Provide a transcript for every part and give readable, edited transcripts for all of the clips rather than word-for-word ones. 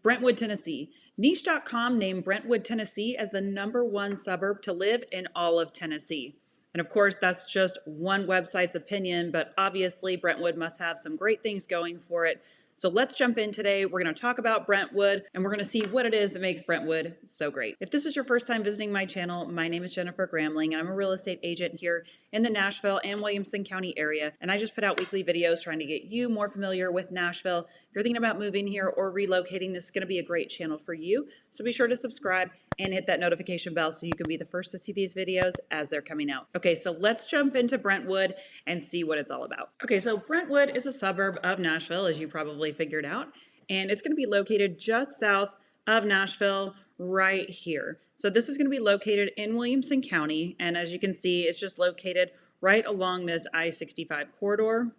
Brentwood, Tennessee. Niche.com named Brentwood, Tennessee as the #1 suburb to live in all of Tennessee. And of course, that's just one website's opinion, but obviously Brentwood must have some great things going for it. So let's jump in today. We're going to talk about Brentwood and we're going to see what it is that makes Brentwood so great. If this is your first time visiting my channel, my name is Jennifer Gramling and I'm a real estate agent here in the Nashville and Williamson County area. And I just put out weekly videos trying to get you more familiar with Nashville. If you're thinking about moving here or relocating, this is going to be a great channel for you. So be sure to subscribe and hit that notification bell so you can be the first to see these videos as they're coming out. Okay, so let's jump into Brentwood and see what it's all about. Okay, so Brentwood is a suburb of Nashville, as you probably figured out, and it's going to be located just south of Nashville right here. So this is going to be located in Williamson County, and as you can see, it's just located right along this I-65 corridor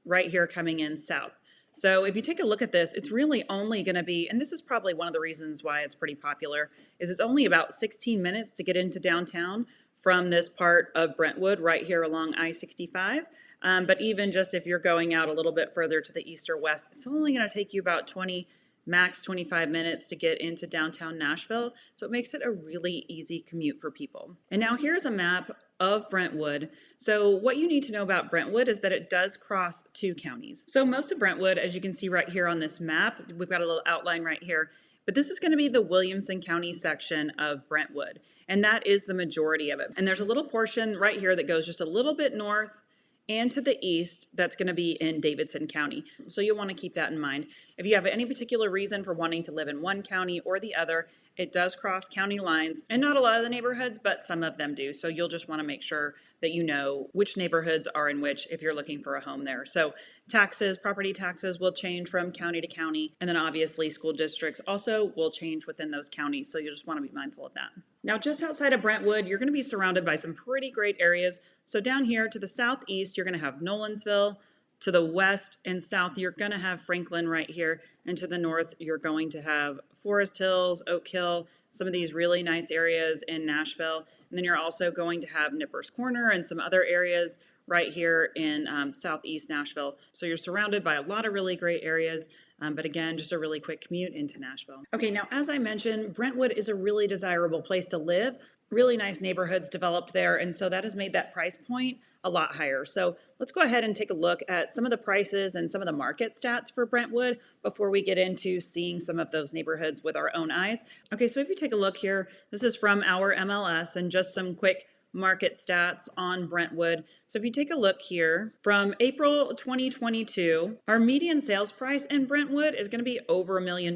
right here coming in south. So if you take a look at this, it's really only going to be, and this is probably one of the reasons why it's pretty popular, is it's only about 16 minutes to get into downtown from this part of Brentwood right here along I-65. But even just if you're going out a little bit further to the east or west, it's only going to take you about 20, max 25 minutes to get into downtown Nashville. So it makes it a really easy commute for people. And now here's a map of Brentwood. So what you need to know about Brentwood is that it does cross 2 counties. So most of Brentwood, as you can see right here on this map, we've got a little outline right here, but this is going to be the Williamson County section of Brentwood, and that is the majority of it. And there's a little portion right here that goes just a little bit north and to the east that's going to be in Davidson County. So you'll want to keep that in mind. If you have any particular reason for wanting to live in one county or the other, it does cross county lines, and not a lot of the neighborhoods, but some of them do. So you'll just want to make sure that you know which neighborhoods are in which if you're looking for a home there. So taxes, property taxes will change from county to county, and then obviously school districts also will change within those counties. So you just want to be mindful of that. Now, just outside of Brentwood, you're going to be surrounded by some pretty great areas. So down here to the southeast, you're going to have Nolensville. To the west and south, you're going to have Franklin right here. And to the north, you're going to have Forest Hills, Oak Hill, some of these really nice areas in Nashville. And then you're also going to have Nippers Corner and some other areas right here in southeast Nashville. So you're surrounded by a lot of really great areas. But again, just a really quick commute into Nashville. Okay, now as I mentioned, Brentwood is a really desirable place to live. Really nice neighborhoods developed there, and so that has made that price point a lot higher. So let's go ahead and take a look at some of the prices and some of the market stats for Brentwood before we get into seeing some of those neighborhoods with our own eyes. Okay, so if you take a look here, this is from our MLS and just some quick market stats on Brentwood. So if you take a look here, from April 2022, our median sales price in Brentwood is going to be over $1 million,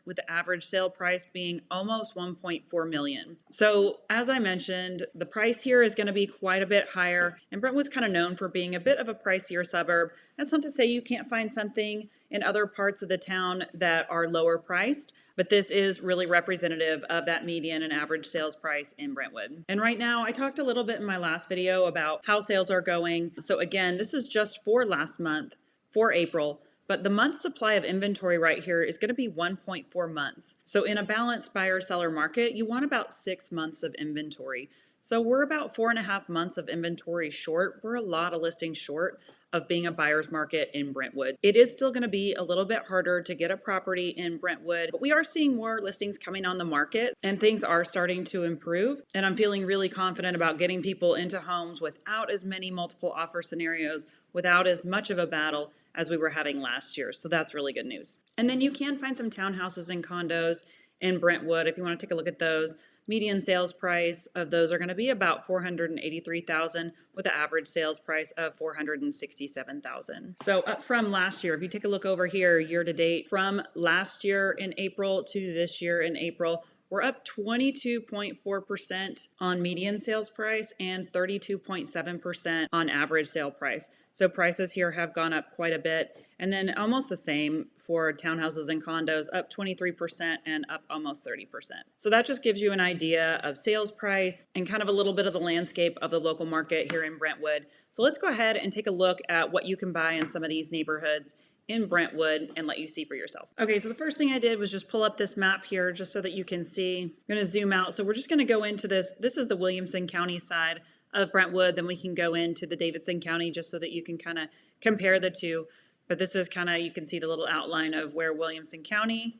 with the average sale price being almost $1.4 million. So as I mentioned, the price here is going to be quite a bit higher, and Brentwood's kind of known for being a bit of a pricier suburb. That's not to say you can't find something in other parts of the town that are lower priced, but this is really representative of that median and average sales price in Brentwood. And right now, I talked a little bit in my last video about how sales are going. So again, this is just for last month, for April, but the month supply of inventory right here is going to be 1.4 months. So in a balanced buyer-seller market, you want about 6 months of inventory. So we're about 4.5 months of inventory short. We're a lot of listings short of being a buyer's market in Brentwood. It is still going to be a little bit harder to get a property in Brentwood, but we are seeing more listings coming on the market and things are starting to improve. And I'm feeling really confident about getting people into homes without as many multiple offer scenarios, without as much of a battle as we were having last year. So that's really good news. And then you can find some townhouses and condos in Brentwood if you want to take a look at those. Median sales price of those are going to be about $483,000 with an average sales price of $467,000. So up from last year, if you take a look over here, year to date, from last year in April to this year in April, we're up 22.4% on median sales price and 32.7% on average sale price. So prices here have gone up quite a bit. And then almost the same for townhouses and condos, up 23% and up almost 30%. So that just gives you an idea of sales price and kind of a little bit of the landscape of the local market here in Brentwood. So let's go ahead and take a look at what you can buy in some of these neighborhoods in Brentwood and let you see for yourself. Okay, so the first thing I did was just pull up this map here just so that you can see. I'm going to zoom out. So we're just going to go into this. This is the Williamson County side of Brentwood. Then we can go into the Davidson County just so that you can kind of compare the two. But this is kind of, you can see the little outline of where Williamson County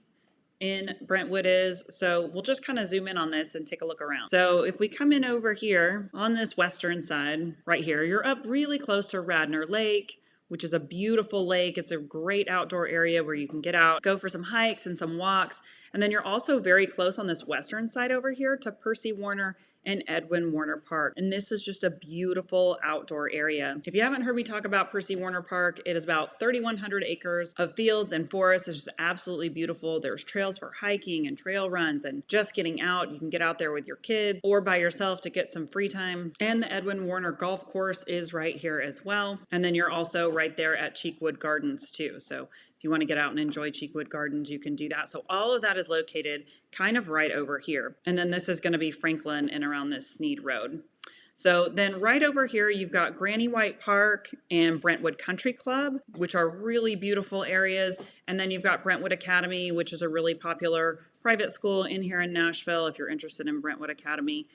in Brentwood is. So we'll just kind of zoom in on this and take a look around. So if we come in over here on this western side right here, you're up really close to Radnor Lake, which is a beautiful lake. It's a great outdoor area where you can get out, go for some hikes and some walks. And then you're also very close on this western side over here to Percy Warner and Edwin Warner Park. And this is just a beautiful outdoor area. If you haven't heard me talk about Percy Warner Park, it is about 3,100 acres of fields and forests. It's just absolutely beautiful. There's trails for hiking and trail runs and just getting out. You can get out there with your kids or by yourself to get some free time. And the Edwin Warner Golf Course is right here as well. And then you're also right there at Cheekwood Gardens too. So if you want to get out and enjoy Cheekwood Gardens, you can do that. So all of that is located kind of right over here. And then this is going to be Franklin and around this Sneed Road. So then right over here, you've got Granny White Park and Brentwood Country Club, which are really beautiful areas. And then you've got Brentwood Academy, which is a really popular private school in here in Nashville. If you're interested in Brentwood Academy,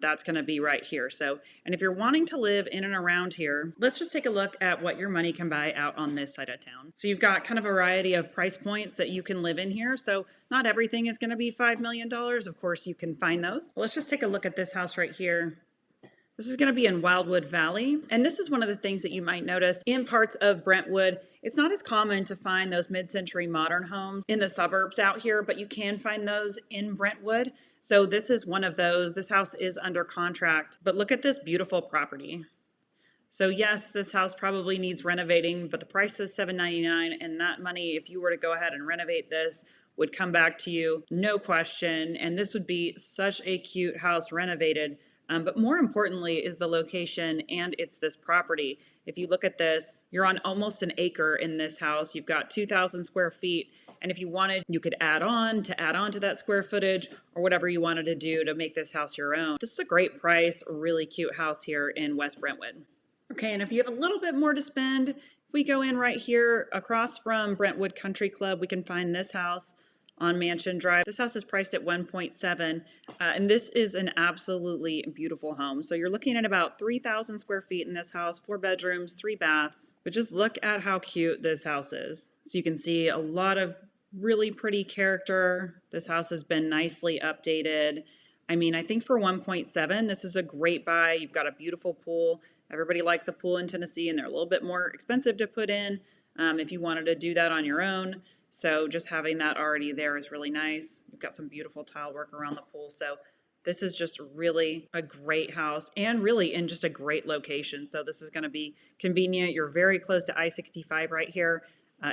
that's going to be right here. So, and if you're wanting to live in and around here, let's just take a look at what your money can buy out on this side of town. So you've got kind of a variety of price points that you can live in here. So not everything is going to be $5 million. Of course, you can find those. Let's just take a look at this house right here. This is going to be in Wildwood Valley. And this is one of the things that you might notice in parts of Brentwood. It's not as common to find those mid-century modern homes in the suburbs out here, but you can find those in Brentwood. So this is one of those. This house is under contract, but look at this beautiful property. So yes, this house probably needs renovating, but the price is $799, and that money, if you were to go ahead and renovate this, would come back to you, no question. And this would be such a cute house renovated. But more importantly is the location, and it's this property. If you look at this, you're on almost an acre in this house. You've got 2,000 square feet. And if you wanted, you could add on to that square footage or whatever you wanted to do to make this house your own. This is a great price, a really cute house here in West Brentwood. Okay, and if you have a little bit more to spend, if we go in right here across from Brentwood Country Club, we can find this house on Mansion Drive. This house is priced at 1.7, and this is an absolutely beautiful home. So you're looking at about 3,000 square feet in this house, 4 bedrooms, 3 baths, but just look at how cute this house is. So you can see a lot of really pretty character. This house has been nicely updated. I mean, I think for 1.7, this is a great buy. You've got a beautiful pool. Everybody likes a pool in Tennessee, and they're a little bit more expensive to put in if you wanted to do that on your own. So just having that already there is really nice. You've got some beautiful tile work around the pool. So this is just really a great house and really in just a great location. So this is going to be convenient. You're very close to I-65 right here.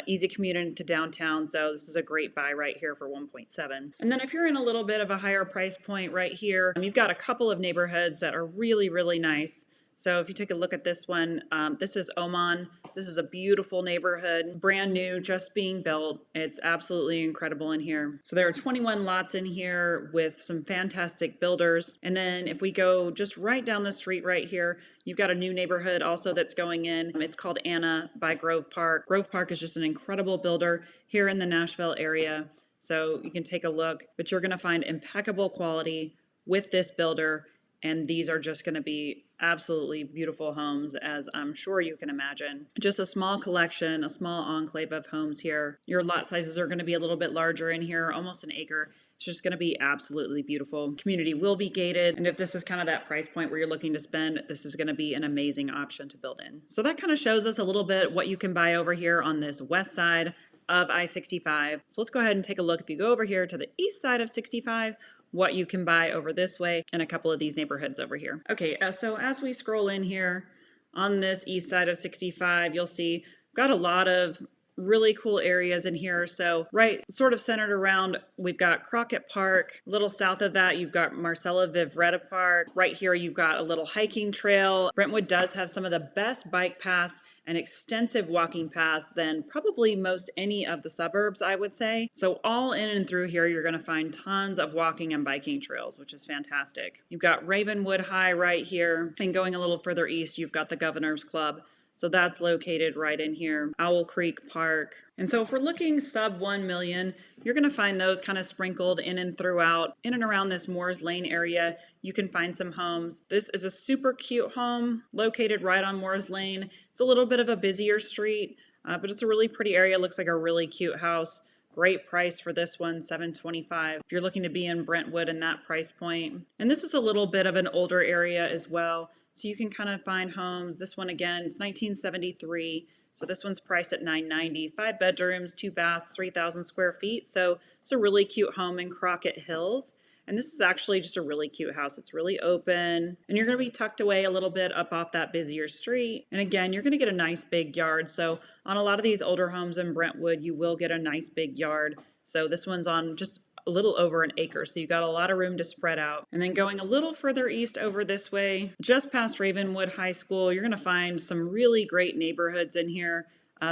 Easy commute into downtown. So this is a great buy right here for 1.7. And then if you're in a little bit of a higher price point right here, you've got a couple of neighborhoods that are really, really nice. So if you take a look at this one, this is Oman. This is a beautiful neighborhood, brand new, just being built. It's absolutely incredible in here. So there are 21 lots in here with some fantastic builders. And then if we go just right down the street right here, you've got a new neighborhood also that's going in. It's called Anna by Grove Park. Grove Park is just an incredible builder here in the Nashville area. So you can take a look, but you're going to find impeccable quality with this builder. And these are just going to be absolutely beautiful homes, as I'm sure you can imagine. Just a small collection, a small enclave of homes here. Your lot sizes are going to be a little bit larger in here, almost an acre. It's just going to be absolutely beautiful. Community will be gated. And if this is kind of that price point where you're looking to spend, this is going to be an amazing option to build in. So that kind of shows us a little bit what you can buy over here on this west side of I-65. So let's go ahead and take a look. If you go over here to the east side of 65, what you can buy over this way and a couple of these neighborhoods over here. Okay, so as we scroll in here on this east side of 65, you'll see got a lot of really cool areas in here. So right sort of centered around, we've got Crockett Park. A little south of that, you've got Marcella Vivretta Park. Right here, you've got a little hiking trail. Brentwood does have some of the best bike paths and extensive walking paths than probably most any of the suburbs, I would say. So all in and through here, you're going to find tons of walking and biking trails, which is fantastic. You've got Ravenwood High right here, and going a little further east, you've got the Governor's Club. So that's located right in here, Owl Creek Park. And so if we're looking sub 1 million, you're going to find those kind of sprinkled in and throughout, in and around this Moores Lane area. You can find some homes. This is a super cute home located right on Moores Lane. It's a little bit of a busier street, but it's a really pretty area. It looks like a really cute house. Great price for this one, $725. If you're looking to be in Brentwood in that price point. And this is a little bit of an older area as well, so you can kind of find homes. This one again, it's 1973. So this one's priced at $990. 5 bedrooms, 2 baths, 3,000 square feet. So it's a really cute home in Crockett Hills. And this is actually just a really cute house. It's really open, and you're going to be tucked away a little bit up off that busier street. And again, you're going to get a nice big yard. So on a lot of these older homes in Brentwood, you will get a nice big yard. So this one's on just a little over an acre, so you got a lot of room to spread out. And then going a little further east over this way, just past Ravenwood High School, you're going to find some really great neighborhoods in here.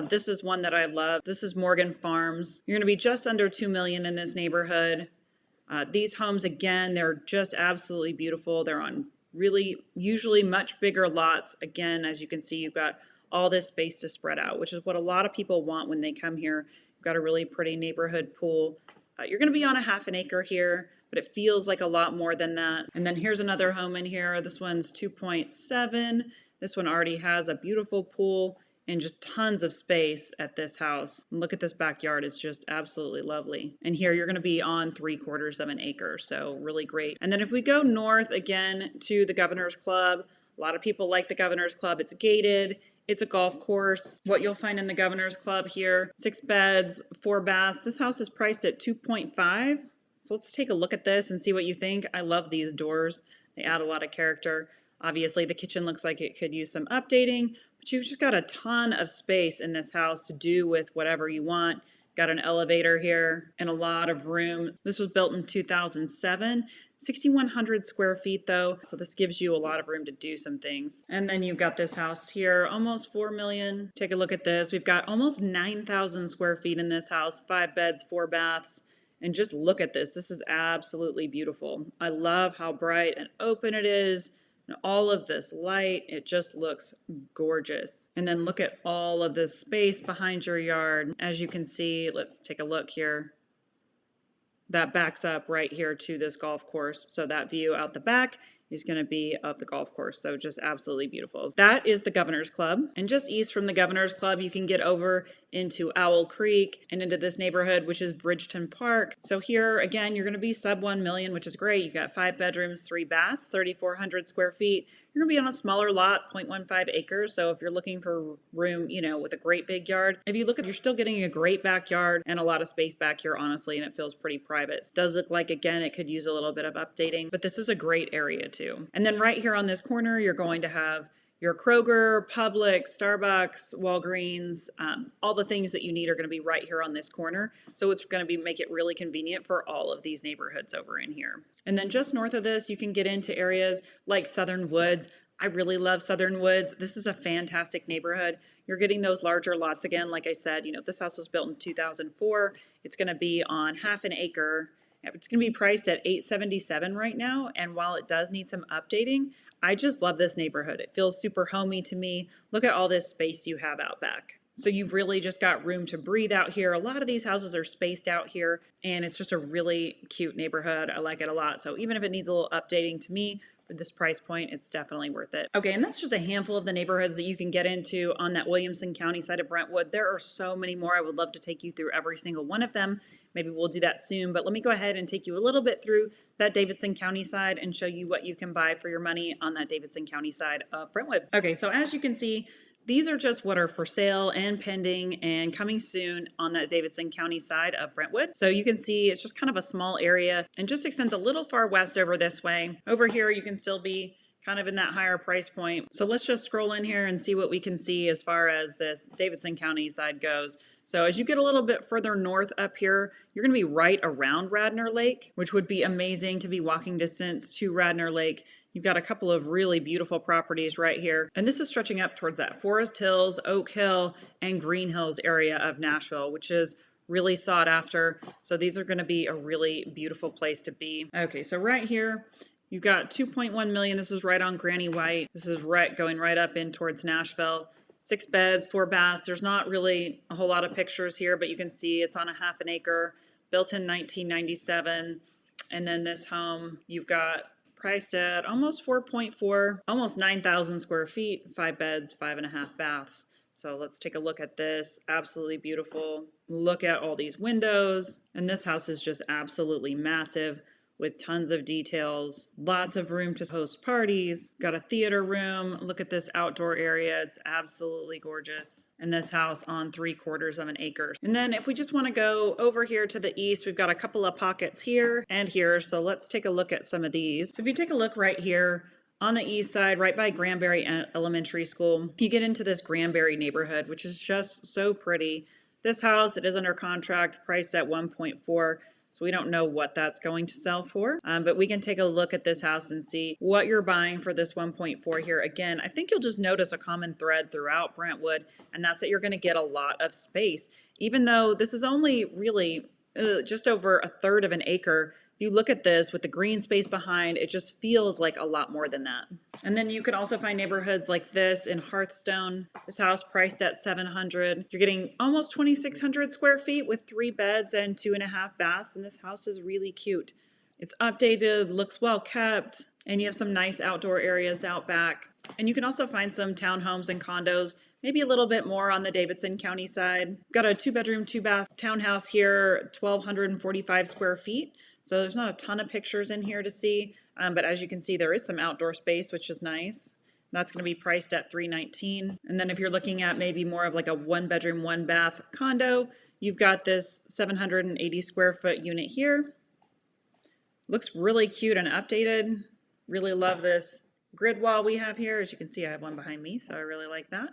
This is one that I love. This is Morgan Farms. You're going to be just under $2 million in this neighborhood. These homes, again, they're just absolutely beautiful. They're on really usually much bigger lots. Again, as you can see, you've got all this space to spread out, which is what a lot of people want when they come here. You've got a really pretty neighborhood pool. You're going to be on a half an acre here, but it feels like a lot more than that. And then here's another home in here. This one's 2.7. This one already has a beautiful pool and just tons of space at this house. And look at this backyard, it's just absolutely lovely. And here you're gonna be on 3/4 of an acre, so really great. And then if we go north again to the Governor's Club, a lot of people like the Governor's Club. It's gated, it's a golf course. What you'll find in the Governor's Club here, 6 beds, 4 baths. This house is priced at 2.5. So let's take a look at this and see what you think. I love these doors. They add a lot of character. Obviously, the kitchen looks like it could use some updating, but you've just got a ton of space in this house to do with whatever you want. Got an elevator here and a lot of room. This was built in 2007, 6,100 square feet though, so this gives you a lot of room to do some things. And then you've got this house here, almost 4 million. Take a look at this. We've got almost 9,000 square feet in this house, 5 beds, 4 baths. And just look at this. This is absolutely beautiful. I love how bright and open it is. And all of this light, it just looks gorgeous. And then look at all of this space behind your yard. As you can see, let's take a look here. That backs up right here to this golf course. So that view out the back is going to be of the golf course. So just absolutely beautiful. That is the Governor's Club. And just east from the Governor's Club, you can get over into Owl Creek and into this neighborhood, which is Bridgeton Park. So here, again, you're going to be sub 1 million, which is great. You got 5 bedrooms, 3 baths, 3,400 square feet. You're going to be on a smaller lot, 0.15 acres. So if you're looking for room, you know, with a great big yard, if you look at, you're still getting a great backyard and a lot of space back here, honestly, and it feels pretty private. It does look like, again, it could use a little bit of updating, but this is a great area too. And then right here on this corner, you're going to have your Kroger, Publix, Starbucks, Walgreens, all the things that you need are going to be right here on this corner. So it's going to be make it really convenient for all of these neighborhoods over in here. And then just north of this, you can get into areas like Southern Woods. I really love Southern Woods. This is a fantastic neighborhood. You're getting those larger lots again. Like I said, you know, this house was built in 2004. It's going to be on half an acre. It's going to be priced at $877 right now. And while it does need some updating, I just love this neighborhood. It feels super homey to me. Look at all this space you have out back. So you've really just got room to breathe out here. A lot of these houses are spaced out here, and it's just a really cute neighborhood. I like it a lot. So even if it needs a little updating, to me, for this price point, it's definitely worth it. Okay, and that's just a handful of the neighborhoods that you can get into on that Williamson County side of Brentwood. There are so many more. I would love to take you through every single one of them. Maybe we'll do that soon, but let me go ahead and take you a little bit through that Davidson County side and show you what you can buy for your money on that Davidson County side of Brentwood. Okay, so as you can see, these are just what are for sale and pending and coming soon on that Davidson County side of Brentwood. So you can see it's just kind of a small area and just extends a little far west over this way. Over here, you can still be kind of in that higher price point. So let's just scroll in here and see what we can see as far as this Davidson County side goes. So as you get a little bit further north up here, you're going to be right around Radnor Lake, which would be amazing to be walking distance to Radnor Lake. You've got a couple of really beautiful properties right here. And this is stretching up towards that Forest Hills, Oak Hill, and Green Hills area of Nashville, which is really sought after. So these are going to be a really beautiful place to be. Okay, so right here, you've got 2.1 million. This is right on Granny White. This is right going right up in towards Nashville. 6 beds, 4 baths. There's not really a whole lot of pictures here, but you can see it's on a half an acre, built in 1997. And then this home, you've got priced at almost 4.4, almost 9,000 square feet, 5 beds, 5.5 baths. So let's take a look at this. Absolutely beautiful. Look at all these windows. And this house is just absolutely massive with tons of details. Lots of room to host parties. Got a theater room. Look at this outdoor area. It's absolutely gorgeous. And this house on 3/4 of an acre. And then if we just want to go over here to the east, we've got a couple of pockets here and here. So let's take a look at some of these. So if you take a look right here, on the east side, right by Granbury Elementary School, you get into this Granbury neighborhood, which is just so pretty. This house, it is under contract, priced at 1.4. So we don't know what that's going to sell for, but we can take a look at this house and see what you're buying for this 1.4 here. Again, I think you'll just notice a common thread throughout Brentwood, and that's that you're going to get a lot of space. Even though this is only really just over 1/3 of an acre, if you look at this with the green space behind, it just feels like a lot more than that. And then you can also find neighborhoods like this in Hearthstone. This house priced at $700. You're getting almost 2,600 square feet with 3 beds and 2.5 baths. And this house is really cute. It's updated, looks well kept, and you have some nice outdoor areas out back. And you can also find some townhomes and condos, maybe a little bit more on the Davidson County side. Got a 2-bedroom, 2-bath townhouse here, 1,245 square feet. So there's not a ton of pictures in here to see, but as you can see, there is some outdoor space, which is nice. That's going to be priced at $319. And then if you're looking at maybe more of like a 1-bedroom, 1-bath condo, you've got this 780 square foot unit here. Looks really cute and updated. Really love this grid wall we have here. As you can see, I have one behind me, so I really like that.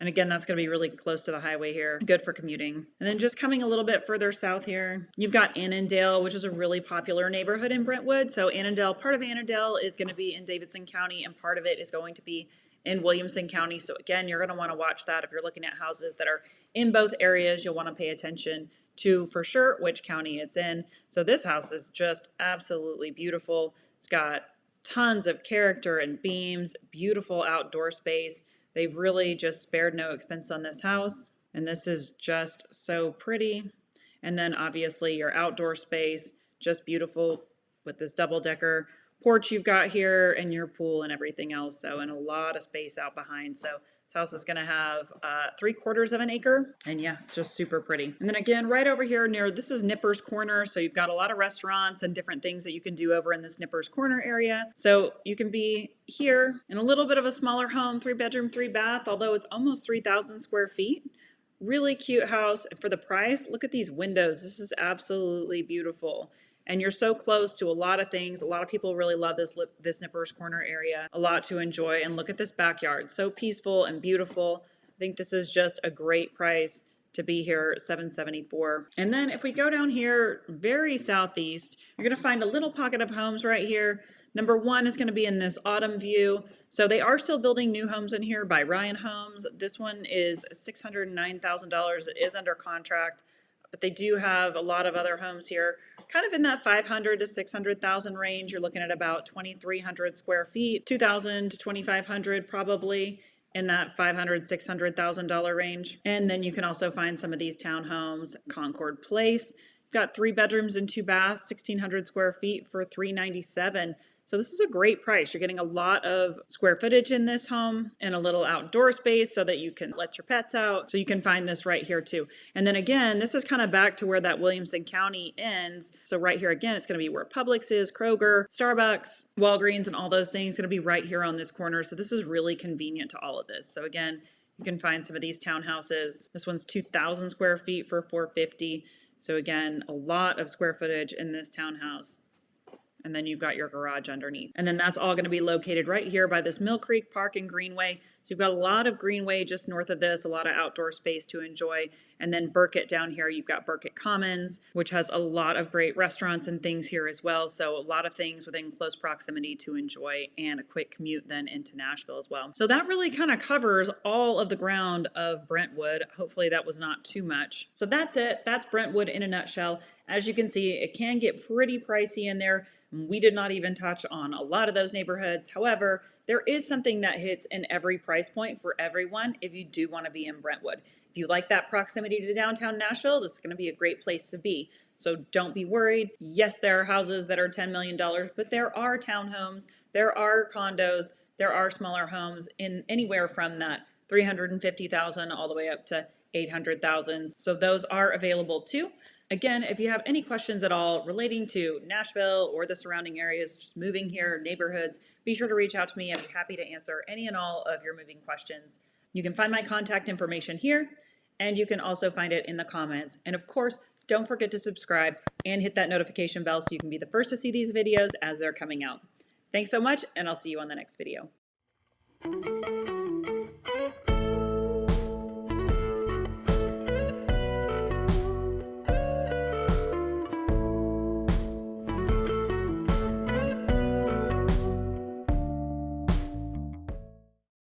And again, that's going to be really close to the highway here. Good for commuting. And then just coming a little bit further south here, you've got Anondale, which is a really popular neighborhood in Brentwood. So Anondale, part of Anondale is going to be in Davidson County, and part of it is going to be in Williamson County. So again, you're going to want to watch that. If you're looking at houses that are in both areas, you'll want to pay attention to for sure which county it's in. So this house is just absolutely beautiful. It's got tons of character and beams, beautiful outdoor space. They've really just spared no expense on this house. And this is just so pretty. And then obviously your outdoor space, just beautiful with this double-decker porch you've got here and your pool and everything else. So, and a lot of space out behind. So this house is going to have 3/4 of an acre. And yeah, it's just super pretty. And then again, right over here near, this is Nipper's Corner. So you've got a lot of restaurants and different things that you can do over in this Nipper's Corner area. So you can be here in a little bit of a smaller home, 3-bedroom, 3-bath, although it's almost 3,000 square feet. Really cute house for the price. Look at these windows. This is absolutely beautiful. And you're so close to a lot of things. A lot of people really love this Nipper's Corner area. A lot to enjoy. And look at this backyard. So peaceful and beautiful. I think this is just a great price to be here, $774. And then if we go down here, very southeast, you're going to find a little pocket of homes right here. Number 1 is going to be in this Autumn View. So they are still building new homes in here by Ryan Homes. This one is $609,000. It is under contract, but they do have a lot of other homes here, kind of in that $500,000 to $600,000 range. You're looking at about 2,300 square feet, $2,000 to $2,500 probably in that $500,000, $600,000 range. And then you can also find some of these townhomes, Concord Place. You've got 3 bedrooms and 2 baths, 1,600 square feet for $397. So this is a great price. You're getting a lot of square footage in this home and a little outdoor space so that you can let your pets out. So you can find this right here too. And then again, this is kind of back to where that Williamson County ends. So right here again, it's going to be where Publix is, Kroger, Starbucks, Walgreens, and all those things going to be right here on this corner. So this is really convenient to all of this. So again, you can find some of these townhouses. This one's 2,000 square feet for $450. So again, a lot of square footage in this townhouse. And then you've got your garage underneath. And then that's all going to be located right here by this Mill Creek Park and Greenway. So you've got a lot of greenway just north of this, a lot of outdoor space to enjoy. And then Burkett down here, you've got Burkett Commons, which has a lot of great restaurants and things here as well. So a lot of things within close proximity to enjoy and a quick commute then into Nashville as well. So that really kind of covers all of the ground of Brentwood. Hopefully that was not too much. So that's it. That's Brentwood in a nutshell. As you can see, it can get pretty pricey in there. We did not even touch on a lot of those neighborhoods. However, there is something that hits in every price point for everyone if you do want to be in Brentwood. If you like that proximity to downtown Nashville, this is going to be a great place to be. So don't be worried. Yes, there are houses that are $10 million, but there are townhomes, there are condos, there are smaller homes in anywhere from that $350,000 all the way up to $800,000. So those are available too. Again, if you have any questions at all relating to Nashville or the surrounding areas, just moving here, neighborhoods, be sure to reach out to me. I'd be happy to answer any and all of your moving questions. You can find my contact information here, and you can also find it in the comments. And of course, don't forget to subscribe and hit that notification bell so you can be the first to see these videos as they're coming out. Thanks so much, and I'll see you on the next video.